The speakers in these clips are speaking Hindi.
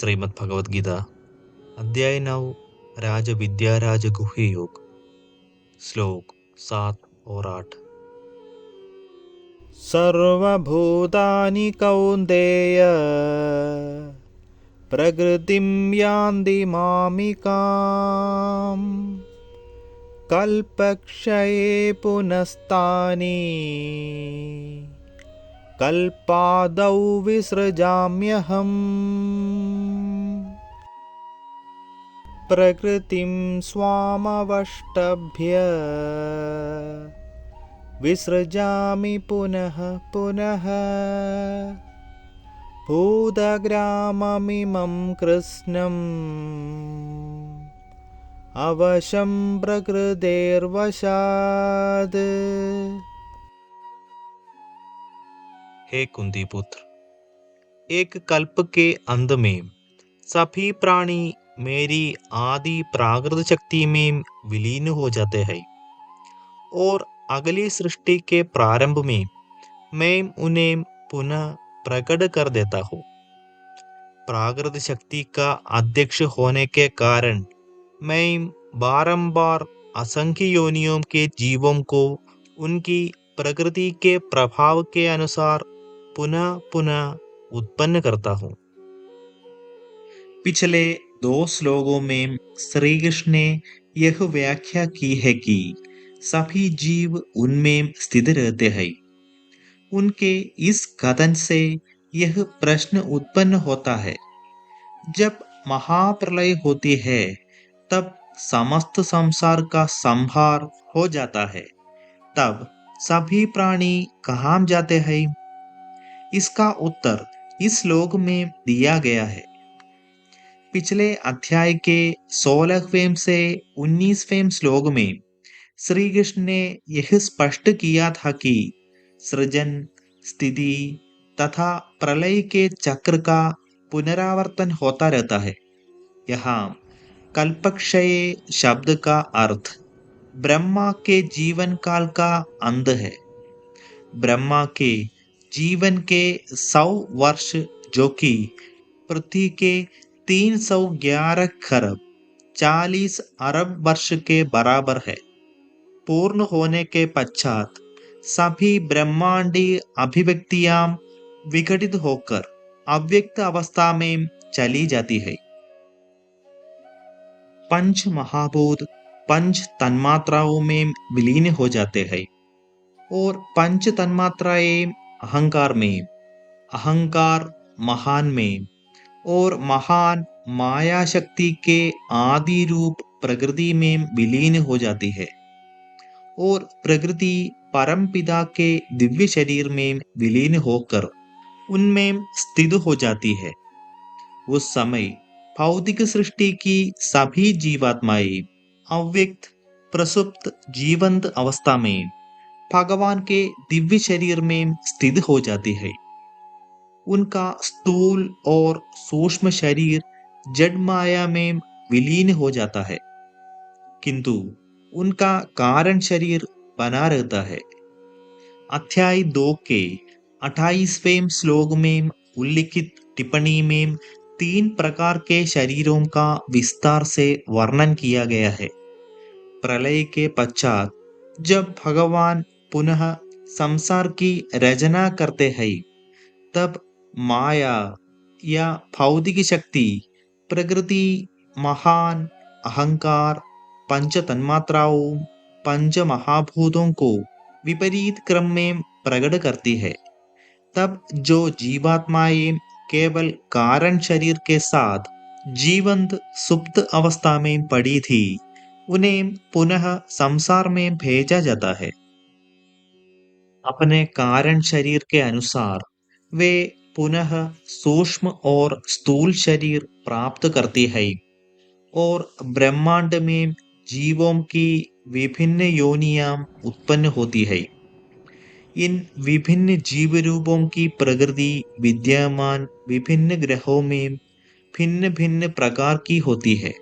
श्रीमद् भगवद गीता अध्याय 9 राज विद्याराज गुह्य योग श्लोक 7 और 8। सर्वभूतानि कौन्तेय प्रकृतिं यान्ति मामिकाम् कल्पक्षये पुनस्तानि कल्पादौ विसृजाम्यहम् प्रकृतिं स्वामवष्टभ्य विसृजामि पुनः पुनः भूतग्राममिमं कृत्स्नम् अवशं प्रकृतेर्वशात्। हे कुंती पुत्र, एक कल्प के अंत में सभी प्राणी मेरी आदि प्राकृत शक्ति में विलीन हो जाते हैं और अगली सृष्टि के प्रारंभ में मैं उन्हें पुनः प्रकट कर देता हूँ। प्राकृत शक्ति का अध्यक्ष होने के कारण मैं बारंबार असंख्य योनियों के जीवों को उनकी प्रकृति के प्रभाव के अनुसार पुनः पुनः उत्पन्न करता हूँ। पिछले 2 श्लोकों में श्री कृष्ण ने यह व्याख्या की है कि सभी जीव उनमें स्थित रहते हैं। उनके इस कथन से यह प्रश्न उत्पन्न होता है, जब महाप्रलय होती है तब समस्त संसार का संहार हो जाता है, तब सभी प्राणी कहाँ जाते हैं? इसका उत्तर इस श्लोक में दिया गया है। पिछले अध्याय के 16वें से 19वें श्लोक में श्री कृष्ण ने यह स्पष्ट किया था कि सृजन, स्थिति तथा प्रलय के चक्र का पुनरावर्तन होता रहता है। यहाँ कल्पक्षय शब्द का अर्थ ब्रह्मा के जीवन काल का अंत है। ब्रह्मा के जीवन के 100 वर्ष, जो कि पृथ्वी के 311 खरब 40 अरब वर्ष के बराबर है, पूर्ण होने के पश्चात सभी ब्रह्मांडीय अभिव्यक्तियां विघटित होकर अव्यक्त अवस्था में चली जाती है। पंच महाभूत पंच तन्मात्राओं में विलीन हो जाते हैं और पंच तन्मात्राएं अहंकार में, अहंकार महान में और महान माया शक्ति के आदि रूप प्रकृति में विलीन हो जाती है और प्रकृति परमपिता के दिव्य शरीर में विलीन होकर उनमें स्थित हो जाती है। उस समय भौतिक सृष्टि की सभी जीवात्माएं अव्यक्त, प्रसुप्त, जीवंत अवस्था में भगवान के दिव्य शरीर में स्थित हो जाती है। उनका स्थूल और सूक्ष्म शरीर जड़ माया में विलीन हो जाता है, किंतु उनका कारण शरीर बना रहता है। अध्याय 2 के 28वें श्लोक में उल्लिखित टिप्पणी में 3 प्रकार के शरीरों का विस्तार से वर्णन किया गया है। प्रलय के पश्चात जब भगवान पुनः संसार की रचना करते हैं, तब माया या भौतिक शक्ति प्रकृति, महान, अहंकार, पंच तन्मात्राओं, पंच महाभूतों को विपरीत क्रम में प्रकट करती है। तब जो जीवात्माएं केवल कारण शरीर के साथ जीवंत सुप्त अवस्था में पड़ी थी, उन्हें पुनः संसार में भेजा जाता है। अपने कारण शरीर के अनुसार वे पुनः सूक्ष्म और स्थूल शरीर प्राप्त करती है और ब्रह्मांड में जीवों की विभिन्न योनियां उत्पन्न होती है। इन विभिन्न जीव रूपों की प्रकृति विद्यमान विभिन्न ग्रहों में भिन्न भिन्न प्रकार की होती है।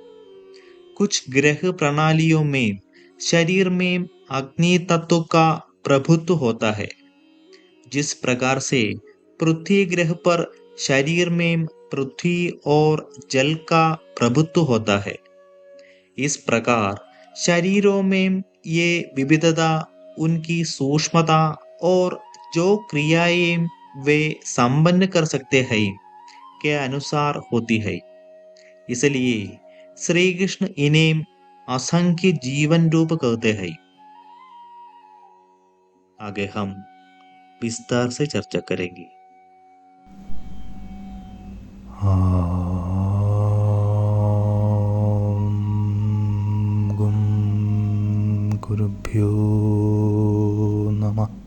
कुछ ग्रह प्रणालियों में शरीर में अग्नि तत्व का प्रभुत्व होता है। जिस प्रकार से पृथ्वी ग्रह पर शरीर में पृथ्वी और जल का प्रभुत्व होता है। इस प्रकार शरीरों में ये विविधता उनकी सूक्ष्मता और जो क्रियाएं वे संपन्न कर सकते हैं के अनुसार होती है। इसलिए श्री कृष्ण इन्हें असंख्य जीवन रूप कहते हैं। आगे हम विस्तार से चर्चा करेंगे। गुरुभ्यो नमः।